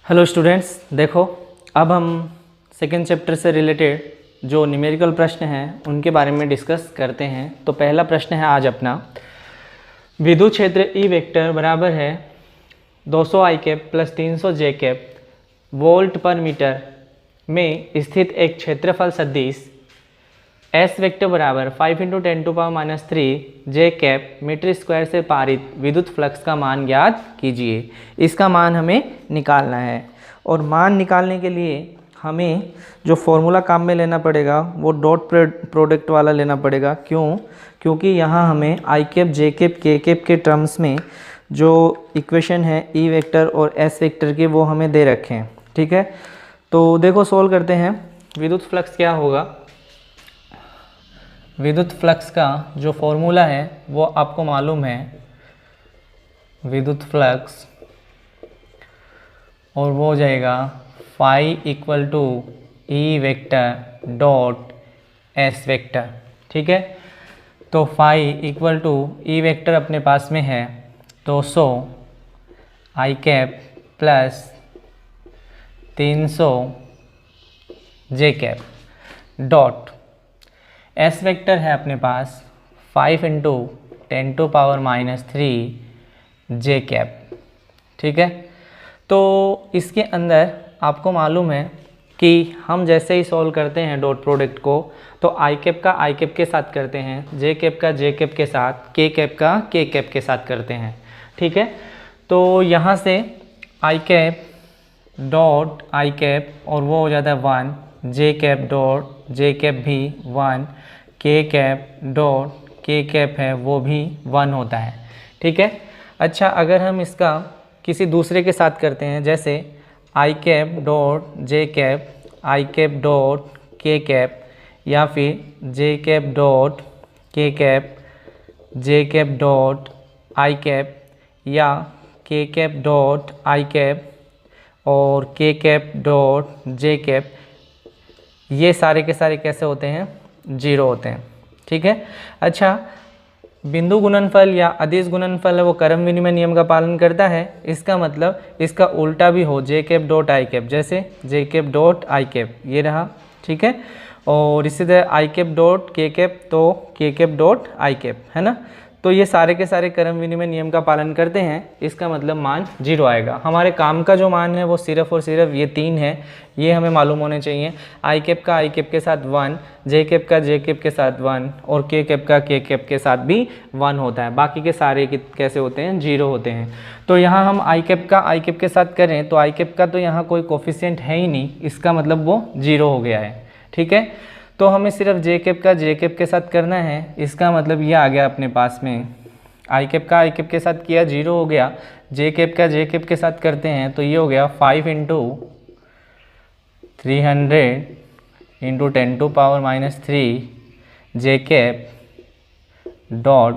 Hello students, देखो अब हम सेकेंड चैप्टर से रिलेटेड जो न्यूमेरिकल प्रश्न हैं उनके बारे में डिस्कस करते हैं। तो पहला प्रश्न है आज अपना, विद्युत क्षेत्र ई वेक्टर बराबर है 200 I cap plus 300 J cap volt पर मीटर में स्थित एक क्षेत्रफल सदिश एस वेक्टर बराबर 5 × 10⁻³ जे कैप मीटर स्क्वायर से पारित विद्युत फ्लक्स का मान ज्ञात कीजिए। इसका मान हमें निकालना है और मान निकालने के लिए हमें जो फॉर्मूला काम में लेना पड़ेगा वो डॉट प्रोडक्ट वाला लेना पड़ेगा। क्योंकि यहाँ हमें आई कैप जे कैप के कैप के टर्म्स में जो इक्वेशन है ई वेक्टर और एस वेक्टर के वो हमें दे रखे हैं। ठीक है, तो देखो सॉल्व करते हैं। विद्युत फ्लक्स क्या होगा? विद्युत फ्लक्स का जो फॉर्मूला है वो आपको मालूम है, विद्युत फ्लक्स, और वो हो जाएगा phi equal to E vector dot S vector. ठीक है, तो phi equal to E vector अपने पास में है 200 I cap plus 300 J cap dot S vector है अपने पास 5 × 10⁻³ जे कैप। ठीक है, तो इसके अंदर आपको मालूम है कि हम जैसे ही सॉल्व करते हैं डॉट प्रोडक्ट को तो आई कैप का आई कैप के साथ करते हैं, जे कैप का जे कैप के साथ, के कैप का के कैप के साथ करते हैं। ठीक है, तो यहाँ से आई कैप डॉट आई कैप और वो हो जाता है 1, जे कैप डॉट जे कैप भी 1, के कैप डॉट के कैप है वो भी 1 होता है। ठीक है, अच्छा अगर हम इसका किसी दूसरे के साथ करते हैं, जैसे आई कैप डॉट जे कैप, आई कैप डॉट के कैप, या फिर जे कैप डॉट के cap, J cap dot I cap, या के कैप डॉट आई कैप और के कैप डॉट जे कैप, ये सारे के सारे कैसे होते हैं? 0 होते हैं। ठीक है, अच्छा बिंदु गुणनफल या अदिश गुणनफल है वो क्रम विनिमय नियम का पालन करता है। इसका मतलब इसका उल्टा भी हो, जे कैप डॉट आई कैप, जैसे जे कैप डॉट आई कैप ये रहा। ठीक है, और इसी तरह आई कैप डॉट के कैप तो के कैप डॉट आई कैप, है ना। तो ये सारे के सारे क्रम विनिमय नियम का पालन करते हैं, इसका मतलब मान 0 आएगा। हमारे काम का जो मान है वो सिर्फ और सिर्फ ये 3 है, ये हमें मालूम होने चाहिए। आई कैप का आई कैप के साथ 1, जे कैप का जे कैप के साथ 1 और के कैप का के कैप के साथ भी 1 होता है। बाकी के सारे कैसे होते हैं? 0 होते हैं। तो यहाँ हम आई कैप का आई कैप के साथ करें तो आई कैप का तो यहाँ कोई कोफिशिएंट है ही नहीं, इसका मतलब वो 0 हो गया है। ठीक है, तो हमें सिर्फ जे कैप का जे कैप के साथ करना है, इसका मतलब ये आ गया अपने पास में। आई कैप का आई कैप के साथ किया 0 हो गया, जे कैप का जे कैप के साथ करते हैं तो ये हो गया 5 × 300 × 10⁻³ जे कैप डॉट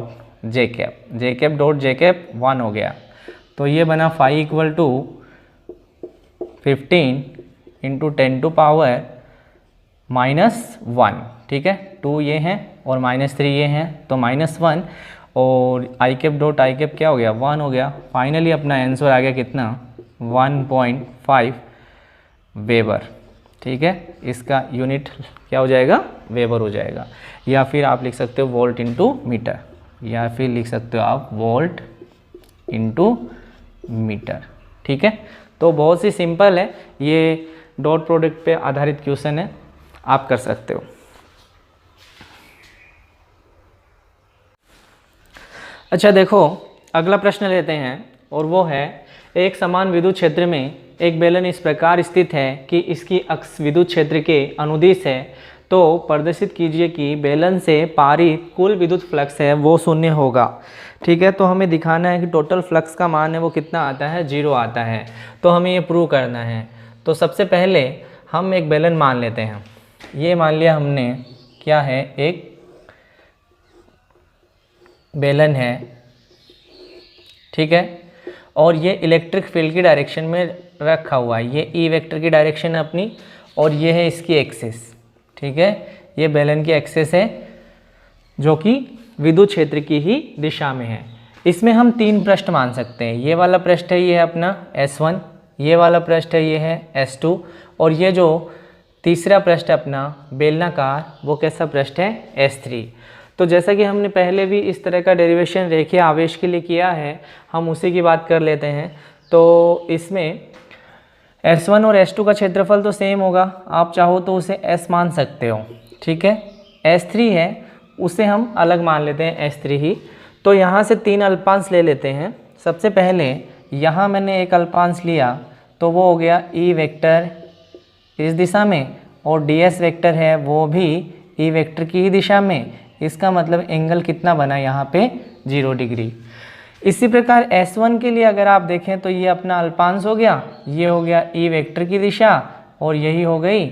जे कैप, जे कैप डॉट जे कैप 1 हो गया। तो ये बना फाई इक्वल टू 15 × 10⁻⁻1। ठीक है, 2 ये हैं और -3 ये हैं तो -1, और आई कैप डॉट आई कैप क्या हो गया? 1 हो गया। फाइनली अपना आंसर आ गया कितना? 1.5 वेबर। ठीक है, इसका यूनिट क्या हो जाएगा? वेबर हो जाएगा। या फिर आप लिख सकते हो वोल्ट इंटू मीटर, या फिर लिख सकते हो आप वोल्ट इंटू मीटर। ठीक है, तो बहुत सी सिंपल है, ये डॉट प्रोडक्ट पे आधारित क्वेश्चन है, आप कर सकते हो। अच्छा देखो अगला प्रश्न लेते हैं और वो है, एक समान विद्युत क्षेत्र में एक बेलन इस प्रकार स्थित है कि इसकी अक्ष विद्युत क्षेत्र के अनुदिश है, तो प्रदर्शित कीजिए कि बेलन से पारित कुल विद्युत फ्लक्स है वो 0 होगा। ठीक है, तो हमें दिखाना है कि टोटल फ्लक्स का मान है वो कितना आता है? 0 आता है। तो हमें ये प्रूव करना है। तो सबसे पहले हम एक बेलन मान लेते हैं। ये मान लिया हमने, क्या है? एक बेलन है। ठीक है, और ये इलेक्ट्रिक फील्ड की डायरेक्शन में रखा हुआ है, ये ई वेक्टर की डायरेक्शन है अपनी, और ये है इसकी एक्सिस। ठीक है, ये बेलन की एक्सिस है जो कि विद्युत क्षेत्र की ही दिशा में है। इसमें हम 3 पृष्ठ मान सकते हैं। ये वाला पृष्ठ है, ये है अपना S1, ये वाला पृष्ठ है, ये है S2, और ये जो तीसरा पृष्ठ अपना बेलनाकार वो कैसा पृष्ठ है, S3। तो जैसा कि हमने पहले भी इस तरह का डेरिवेशन रेखीय आवेश के लिए किया है, हम उसी की बात कर लेते हैं। तो इसमें S1 और S2 का क्षेत्रफल तो सेम होगा, आप चाहो तो उसे S मान सकते हो, ठीक है। S3 है उसे हम अलग मान लेते हैं, S3 ही। तो यहाँ से 3 अल्पांश ले लेते हैं। सबसे पहले यहाँ मैंने एक अल्पांश लिया तो वो हो गया E वेक्टर इस दिशा में, और DS वेक्टर है वो भी E वेक्टर की ही दिशा में। इसका मतलब एंगल कितना बना यहाँ पे, 0 डिग्री। इसी प्रकार S1 के लिए अगर आप देखें तो ये अपना अल्पांश हो गया, ये हो गया E वेक्टर की दिशा, और यही हो गई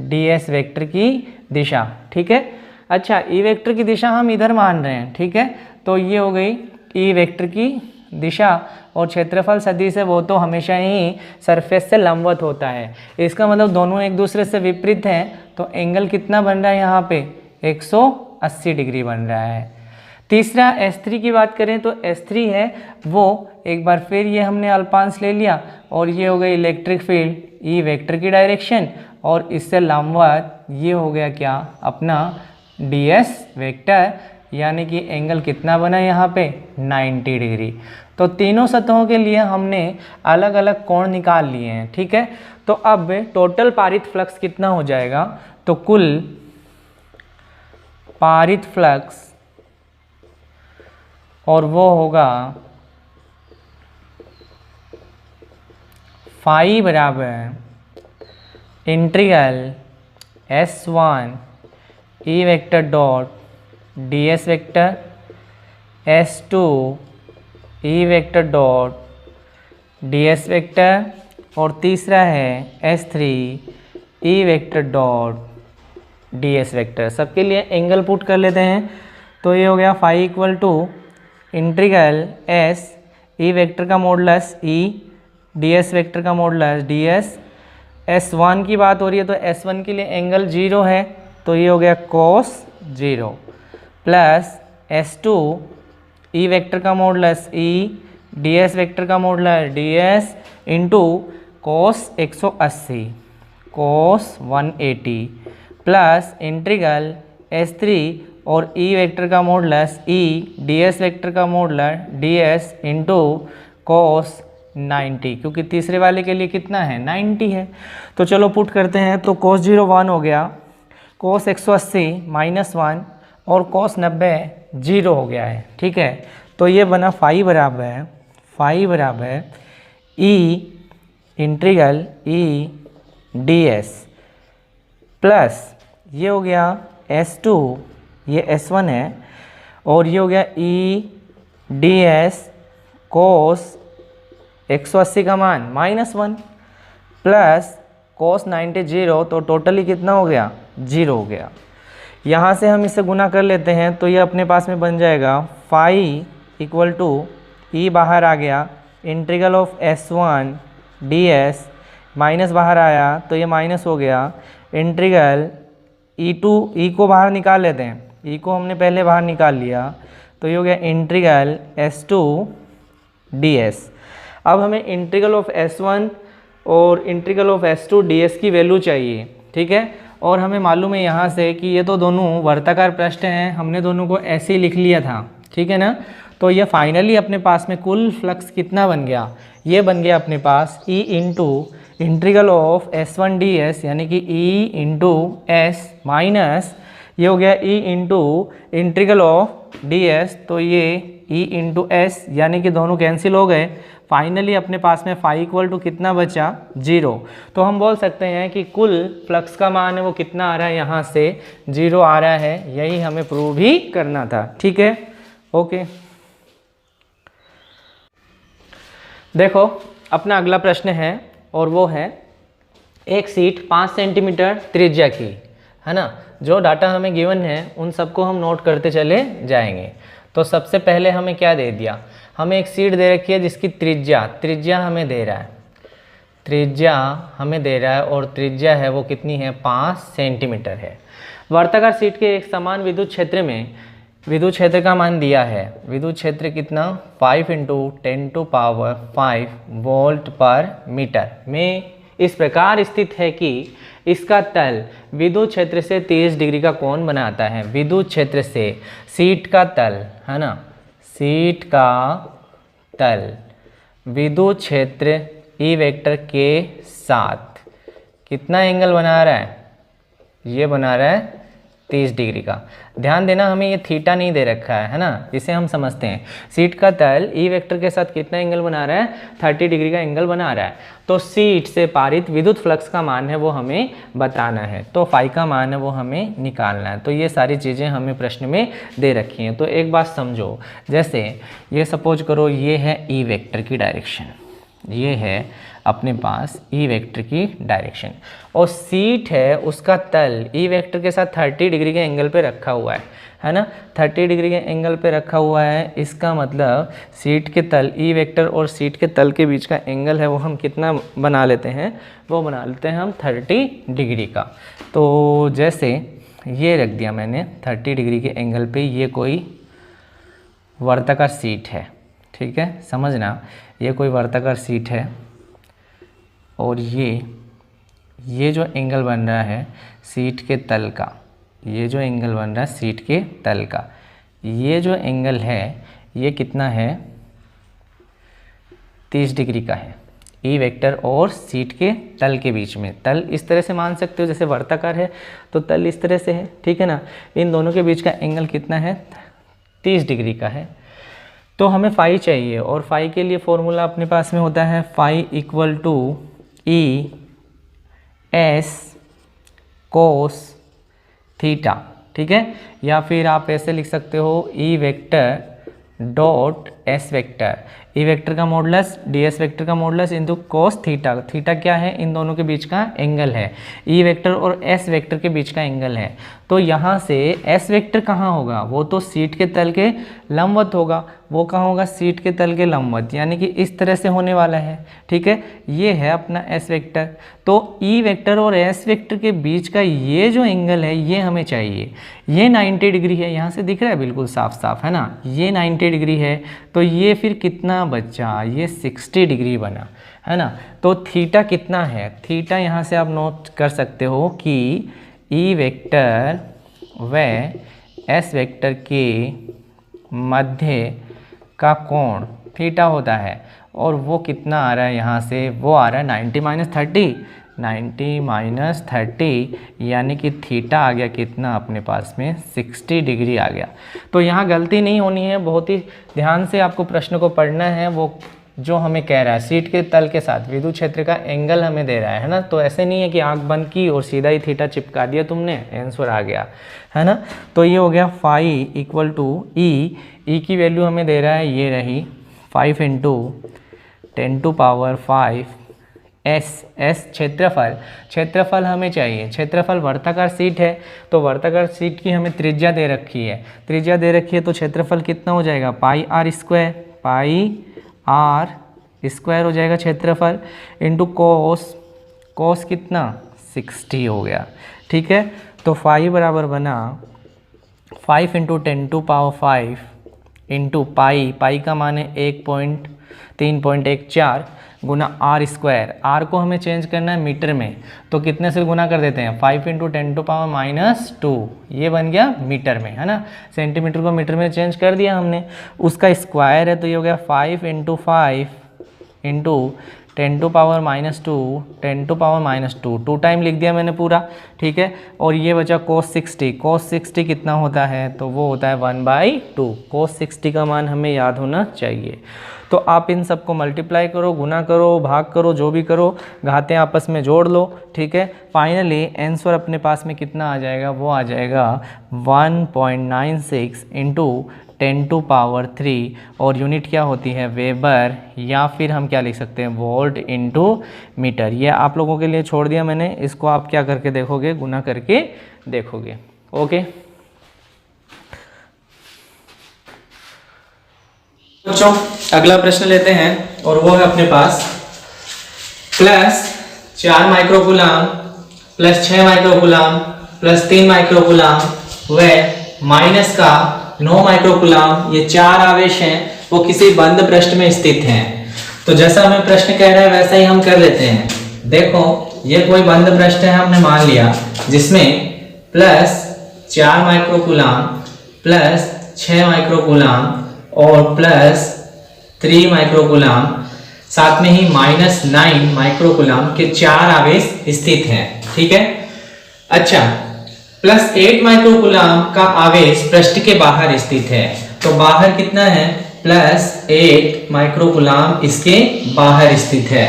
DS वेक्टर की दिशा, ठीक है। अच्छा, E वेक्टर की दिशा हम इधर मान रहे हैं, ठीक है। तो ये हो गई E वेक्टर की दिशा, और क्षेत्रफल सदिश है वो तो हमेशा ही सरफेस से लंबवत होता है। इसका मतलब दोनों एक दूसरे से विपरीत हैं, तो एंगल कितना बन रहा है यहाँ पे, 180 डिग्री बन रहा है। तीसरा S3 की बात करें तो S3 है वो, एक बार फिर ये हमने अल्पांश ले लिया, और ये हो गई इलेक्ट्रिक फील्ड E वेक्टर की डायरेक्शन, और इससे लंबवत ये हो गया क्या, अपना DS वेक्टर, यानी कि एंगल कितना बना यहाँ पे, 90 डिग्री। तो तीनों सतहों के लिए हमने अलग अलग कोण निकाल लिए हैं, ठीक है। तो अब टोटल पारित फ्लक्स कितना हो जाएगा, तो कुल पारित फ्लक्स, और वो होगा फाई बराबर integral S1 E vector dot DS vector, S2 E vector dot DS vector, और तीसरा है S3 E vector dot DS vector. सबके लिए एंगल पुट कर लेते हैं। तो ये हो गया phi equal to integral S E vector का मॉडुलस E, DS वेक्टर का मॉडुलस DS। S1 की बात हो रही है तो S1 के लिए एंगल 0 है, तो ये हो गया cos 0, plus S2 E vector का मॉडुलस E, DS वेक्टर का modulus DS, into cos 180 cos 180, plus integral S3 और E वेक्टर का मॉडुलस E, DS वेक्टर का मॉडुलस DS, इंटू cos 90, क्योंकि तीसरे वाले के लिए कितना है, 90 है। तो चलो पुट करते हैं। तो cos 0 1 हो गया, cos 180 -1, और cos 90 0 हो गया है, ठीक है। तो ये बना फाई बराबर E integral E DS, plus ये हो गया S2, ये S1 है, और ये हो गया E DS cos 180 का मान -1, प्लस cos 90 0, तो टोटली कितना हो गया, 0 हो गया। यहाँ से हम इसे गुना कर लेते हैं तो ये अपने पास में बन जाएगा फाई इक्वल टू E बाहर आ गया, integral of S1 DS, minus बाहर आया तो ये माइनस हो गया, इंटीग्रल E को बाहर निकाल लेते हैं, E को हमने पहले बाहर निकाल लिया, तो ये हो गया इंटीग्रल S2 DS। अब हमें इंटीग्रल ऑफ S1 और इंटीग्रल ऑफ S2 DS की वैल्यू चाहिए, ठीक है। और हमें मालूम है यहाँ से कि ये तो दोनों वर्ताकार पृष्ठ हैं, हमने दोनों को ऐसे ही लिख लिया था, ठीक है ना। तो ये फाइनली अपने पास में कुल फ्लक्स कितना बन गया, ये बन गया अपने पास E into integral of S1 DS, यानी कि E इंटू S, माइनस ये हो गया E into integral of DS, तो ये E इंटू S, यानी कि दोनों कैंसिल हो गए। फाइनली अपने पास में फाई इक्वल टू कितना बचा, 0। तो हम बोल सकते हैं कि कुल फ्लक्स का मान है वो कितना आ रहा है, यहाँ से 0 आ रहा है। यही हमें प्रूव ही करना था, ठीक है। ओके, देखो अपना अगला प्रश्न है, और वो है एक सीट 5 सेंटीमीटर त्रिज्या की, है ना। जो डाटा हमें गिवन है उन सबको हम नोट करते चले जाएंगे। तो सबसे पहले हमें क्या दे दिया, हमें एक सीट दे रखी है जिसकी त्रिज्या हमें दे रहा है, त्रिज्या हमें दे रहा है, और त्रिज्या है वो कितनी है, 5 सेंटीमीटर है। वर्ताकार सीट के एक समान विद्युत क्षेत्र में विद्युत क्षेत्र का मान दिया है, विद्युत क्षेत्र कितना 5 × 10⁵ वोल्ट पर मीटर में इस प्रकार स्थित है कि इसका तल विद्युत क्षेत्र से 30 डिग्री का कोण बनाता है। विद्युत क्षेत्र से शीट का तल है ना, शीट का तल विद्युत क्षेत्र ई वेक्टर के साथ कितना एंगल बना रहा है, ये बना रहा है 30 डिग्री का। ध्यान देना हमें ये थीटा नहीं दे रखा है ना, इसे हम समझते हैं। शीट का तल ई वेक्टर के साथ कितना एंगल बना रहा है, 30 डिग्री का एंगल बना रहा है। तो शीट से पारित विद्युत फ्लक्स का मान है वो हमें बताना है, तो फाई का मान है वो हमें निकालना है। तो ये सारी चीज़ें हमें प्रश्न में दे रखी हैं। तो एक बात समझो, जैसे ये सपोज करो ये है ई वेक्टर की डायरेक्शन, ये है अपने पास ई वेक्टर की डायरेक्शन, और शीट है उसका तल ई वेक्टर के साथ 30 डिग्री के एंगल पे रखा हुआ है ना, 30 डिग्री के एंगल पे रखा हुआ है। इसका मतलब शीट के तल ई वेक्टर और शीट के तल के बीच का एंगल है वो हम कितना बना लेते हैं, वो बना लेते हैं हम 30 डिग्री का। तो जैसे ये रख दिया मैंने 30 डिग्री के एंगल पे, ये कोई वर्ताकार शीट है, ठीक है, समझना, ये कोई वर्ताकार शीट है, और ये जो एंगल बन रहा है शीट के तल का, ये जो एंगल बन रहा है शीट के तल का, ये जो एंगल है ये कितना है, 30 डिग्री का है। ई वेक्टर और शीट के तल के बीच में, तल इस तरह से मान सकते हो जैसे वर्ताकार है तो तल इस तरह से है, ठीक है ना। इन दोनों के बीच का एंगल कितना है, 30 डिग्री का है। तो हमें फाई चाहिए, और फाई के लिए फॉर्मूला अपने पास में होता है phi = E S cos theta, ठीक है। या फिर आप ऐसे लिख सकते हो E vector dot S vector, E vector का मॉडुलस डी एस वेक्टर का modulus into cos theta. Theta क्या है, इन दोनों के बीच का एंगल है, ई वेक्टर और एस वेक्टर के बीच का एंगल है। तो यहाँ से एस वेक्टर कहाँ होगा, वो तो शीट के तल के लंबवत होगा, वो कहाँ होगा, शीट के तल के लंबवत, यानी कि इस तरह से होने वाला है, ठीक है। ये है अपना एस वेक्टर। तो ई वेक्टर और एस वेक्टर के बीच का ये जो एंगल है ये हमें चाहिए, ये 90 डिग्री है, यहाँ से दिख रहा है बिल्कुल साफ साफ, है ना, ये 90 डिग्री है। तो ये फिर कितना बचा, ये 60 डिग्री बना, है ना। तो थीटा कितना है, थीटा यहाँ से आप नोट कर सकते हो कि ई वेक्टर व एस वेक्टर के मध्य का कोण थीटा होता है, और वो कितना आ रहा है यहाँ से, वो आ रहा है 90 - 30, यानी कि थीटा आ गया कितना अपने पास में 60 डिग्री आ गया। तो यहाँ गलती नहीं होनी है, बहुत ही ध्यान से आपको प्रश्न को पढ़ना है। वो जो हमें कह रहा है शीट के तल के साथ विद्युत क्षेत्र का एंगल हमें दे रहा है ना, तो ऐसे नहीं है कि आंख बंद की और सीधा ही थीटा चिपका दिया तुमने, आंसर आ गया, है ना। तो ये हो गया फाई = ई की वैल्यू हमें दे रहा है, ये रही 5 × 10⁵ एस क्षेत्रफल हमें चाहिए। क्षेत्रफल वर्ताकार शीट है, तो वर्ताकार शीट की हमें त्रिज्या दे रखी है, तो क्षेत्रफल कितना हो जाएगा, πr² हो जाएगा क्षेत्रफल, इंटू कोस कितना 60 हो गया, ठीक है। तो फाई बराबर बना 5 × 10⁵ इंटू पाई का मान है 3.14 गुना r²। r को हमें चेंज करना है मीटर में, तो कितने से गुना कर देते हैं, 5 × 10⁻², ये बन गया मीटर में, है ना। सेंटीमीटर को मीटर में चेंज कर दिया हमने, उसका स्क्वायर है, तो ये हो गया 5 × 5 × 10⁻², 2 टाइम लिख दिया मैंने पूरा, ठीक है। और ये बचा cos 60 कितना होता है, तो वो होता है 1/2। cos 60 का मान हमें याद होना चाहिए। तो आप इन सबको मल्टीप्लाई करो, गुना करो, भाग करो, जो भी करो, घातें आपस में जोड़ लो, ठीक है। फाइनली आंसर अपने पास में कितना आ जाएगा, वो आ जाएगा 1.96 × 10⁻³ और यूनिट क्या होती है, वेबर, या फिर हम क्या लिख सकते हैं, वोल्ट इंटू मीटर। ये आप लोगों के लिए छोड़ दिया मैंने, इसको आप क्या करके देखोगे, गुना करके देखोगे। ओके बच्चों, अगला प्रश्न लेते हैं, और वो है अपने पास +4 माइक्रोकूलाम +6 माइक्रोकूलाम +3 माइक्रोकूलाम व माइनस का 9 माइक्रोकुलाम, ये 4 आवेश हैं वो किसी बंद पृष्ठ में स्थित हैं। तो जैसा हमें प्रश्न कह रहा है वैसा ही हम कर लेते हैं। देखो ये कोई बंद पृष्ठ है हमने मान लिया, जिसमें प्लस 4 माइक्रोकुलाम प्लस 6 माइक्रोकुलाम और प्लस 3 माइक्रोकुलाम, साथ में ही माइनस 9 माइक्रोकुलाम के 4 आवेश स्थित हैं। ठीक है। अच्छा, प्लस 8 माइक्रोकुलाम का आवेश पृष्ठ के बाहर स्थित है। तो बाहर कितना है? प्लस 8 माइक्रोकुलाम इसके बाहर स्थित है।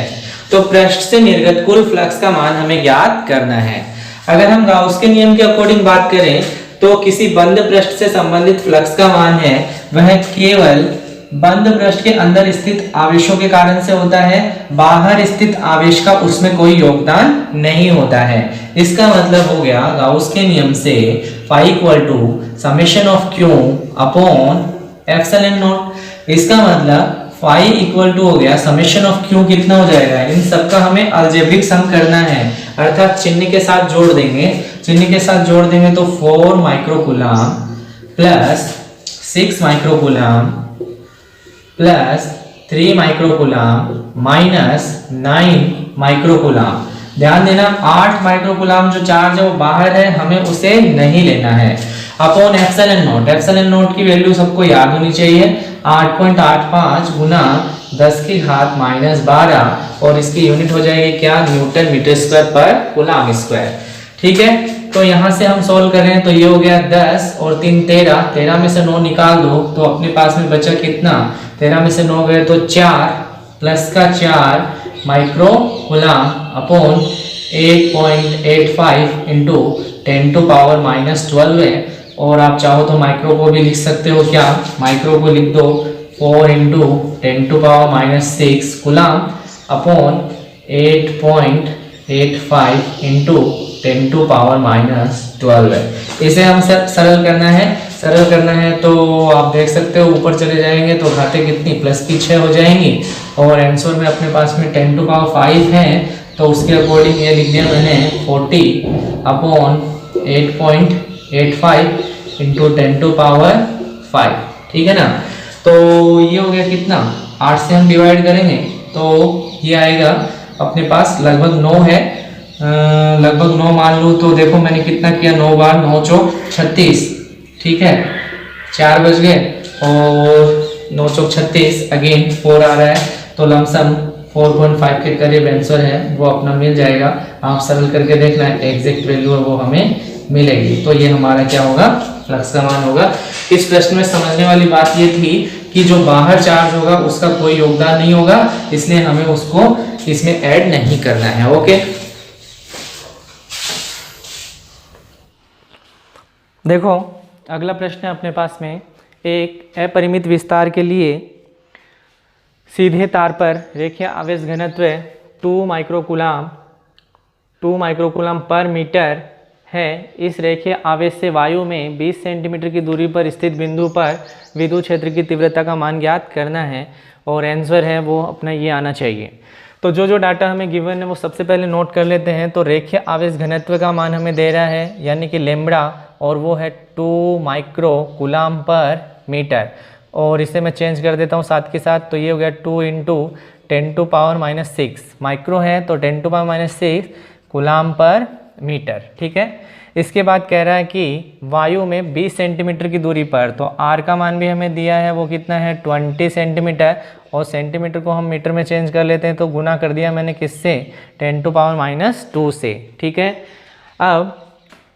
तो पृष्ठ से निर्गत कुल फ्लक्स का मान हमें ज्ञात करना है। अगर हम गाउस के नियम के अकॉर्डिंग बात करें तो किसी बंद पृष्ठ से संबंधित फ्लक्स का मान है वह केवल बंद पृष्ठ के अंदर स्थित आवेशों के कारण से होता है, बाहर स्थित आवेश का उसमें कोई योगदान नहीं होता है। इसका मतलब हो गया गाउस के नियम से phi equal to summation of Q upon epsilon naught. इसका मतलब phi इक्वल टू हो गया समेशन ऑफ Q कितना हो जाएगा? इन सबका हमें अलजेब्रिक सम करना है, अर्थात चिन्ह के साथ जोड़ देंगे। चिन्ह के साथ जोड़ देंगे तो 4 microcoulomb plus 6 microcoulomb plus 3 microcoulomb minus 9 microcoulomb. ध्यान देना 8 माइक्रोकुलाम जो चार्ज है वो बाहर है, हमें उसे नहीं लेना है, upon epsilon not. Epsilon not की वैल्यू सबको याद होनी चाहिए, 8.85 गुना 10 की घात माइनस 12 और इसकी यूनिट हो जाएगी क्या? न्यूटन मीटर स्क्वायर पर कूलम स्क्वायर। ठीक है। तो यहाँ से हम सॉल्व करें तो ये हो गया 10 और 3 13, 13 में से 9 निकाल दो तो अपने पास में बचा कितना? 13 में से 9 गए तो 4 प्लस का 4 micro coulomb upon 8.85 into 10 to power minus 12 है। और आप चाहो तो माइक्रो को भी लिख सकते हो। क्या? माइक्रो को लिख दो 4 into 10 to power minus 6 coulomb upon 8.85 into 10 to power minus 12 है। इसे हम सरल करना है। सरल करना है तो आप देख सकते हो ऊपर चले जाएंगे तो घातें कितनी? प्लस की 6 हो जाएंगी और आंसर में अपने पास में 10 टू पावर 5 है तो उसके अकॉर्डिंग ये लिख दिया मैंने 40 अपॉन 8.85 इंटू 10 टू पावर 5। ठीक है ना। तो ये हो गया कितना? 8 से हम डिवाइड करेंगे तो ये आएगा अपने पास लगभग 9 है, लगभग 9 मान लूँ तो देखो मैंने कितना किया? 9 बार 9 चौक 36। ठीक है, 4 बज गए और 9 चौक 36, अगेन 4 आ रहा है तो लमसम 4.5 के करीब आंसर है वो अपना मिल जाएगा। आप सरल करके देखना, एग्जैक्ट वैल्यू है वो हमें मिलेगी। तो ये हमारा क्या होगा? फ्लक्स का मान होगा। इस प्रश्न में समझने वाली बात ये थी कि जो बाहर चार्ज होगा उसका कोई योगदान नहीं होगा, इसलिए हमें उसको इसमें ऐड नहीं करना है। ओके, देखो अगला प्रश्न है अपने पास में, एक अपरिमित विस्तार के लिए सीधे तार पर रेखीय आवेश घनत्व 2 माइक्रोकूलम पर मीटर है। इस रेखीय आवेश से वायु में 20 सेंटीमीटर की दूरी पर स्थित बिंदु पर विद्युत क्षेत्र की तीव्रता का मान ज्ञात करना है और आंसर है वो अपना ये आना चाहिए। तो जो डाटा हमें गिवन है वो सबसे पहले नोट कर लेते हैं। तो रेखीय आवेश घनत्व का मान हमें दे रहा है यानी कि लैम्ब्डा, और वो है 2 माइक्रोकूलम पर मीटर, और इसे मैं चेंज कर देता हूँ साथ के साथ। तो ये हो गया 2 into 10 to power minus 6, micro है तो 10 टू पावर माइनस 6 कूलम पर मीटर। ठीक है। इसके बाद कह रहा है कि वायु में 20 सेंटीमीटर की दूरी पर, तो आर का मान भी हमें दिया है वो कितना है? 20 सेंटीमीटर, और सेंटीमीटर को हम मीटर में चेंज कर लेते हैं तो गुना कर दिया मैंने किससे? 10 टू पावर माइनस 2 से। ठीक है। अब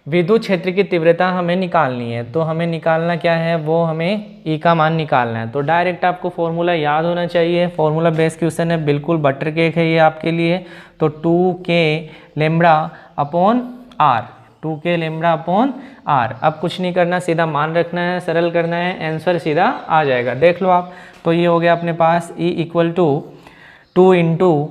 विद्युत क्षेत्र की तीव्रता हमें निकालनी है, तो हमें निकालना क्या है? वो हमें ई का मान निकालना है। तो डायरेक्ट आपको फॉर्मूला याद होना चाहिए, फॉर्मूला बेस्ड क्वेश्चन है, बिल्कुल बटर केक है ये आपके लिए। तो 2k lambda upon R, 2k lambda upon R. अब कुछ नहीं करना, सीधा मान रखना है, सरल करना है, आंसर सीधा आ जाएगा। देख लो आप। तो ये हो गया अपने पास E equal to 2 into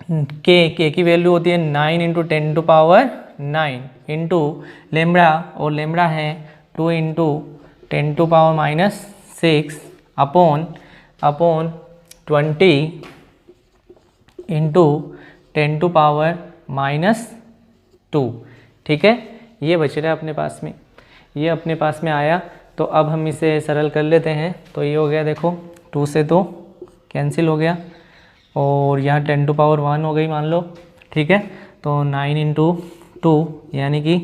K की वैल्यू होती है 9 into 10 to power 9 into lambda, और लैम्ब्डा है 2 into 10 to power minus 6 upon 20 into 10 to power minus 2। ठीक है, ये बच रहा है अपने पास में, ये अपने पास में आया। तो अब हम इसे सरल कर लेते हैं। तो ये हो गया, देखो 2 से तो कैंसिल हो गया और यहाँ 10 टू पावर 1 हो गई मान लो, ठीक है। तो 9 इंटू 2 यानी कि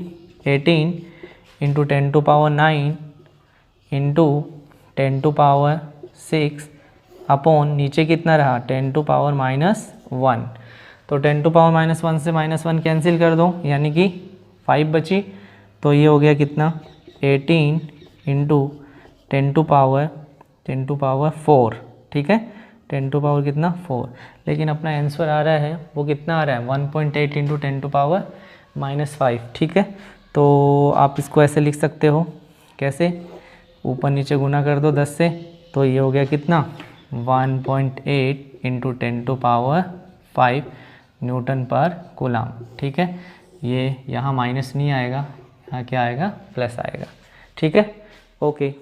18 into 10 to power 9 into 10 to power 6 upon नीचे कितना रहा 10 टू पावर -1। तो 10 टू पावर -1 से -1 कैंसिल कर दो यानी कि 5 बची। तो ये हो गया कितना 18 इंटू 10 टू पावर 4, ठीक है। 10 टू पावर कितना 4, लेकिन अपना आंसर आ रहा है वो कितना आ रहा है 1.8 इंटू 10 टू पावर -5, ठीक है। तो आप इसको ऐसे लिख सकते हो, कैसे, ऊपर नीचे गुना कर दो 10 से, तो ये हो गया कितना 1.8 इंटू 10 टू पावर 5 न्यूटन पर कूलम, ठीक है। ये यहाँ माइनस नहीं आएगा, यहाँ क्या आएगा प्लस आएगा, ठीक है। ओके।